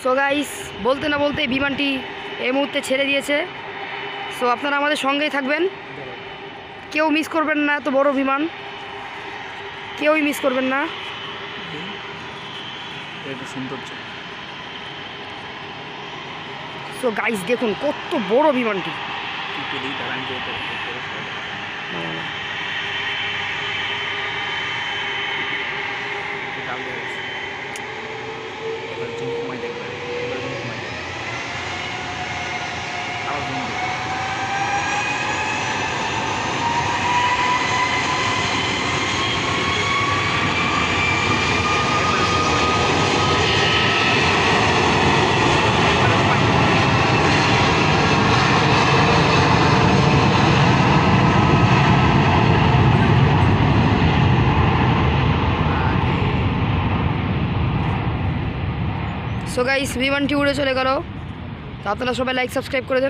So guys, বলতে না বলতে বিমানটি এই মুহূর্তে ছেড়ে দিয়েছে। সো আপনারা আমাদের সঙ্গেই থাকবেন, কেউ মিস করবেন না। এত বড় বিমান কেউই মিস করবেন না। সো গাইস দেখুন কত বড় বিমানটি। সো গাইস বিমানটি উড়ে চলে গেল। তো আপনারা সবাই লাইক সাবস্ক্রাইব করে দেন।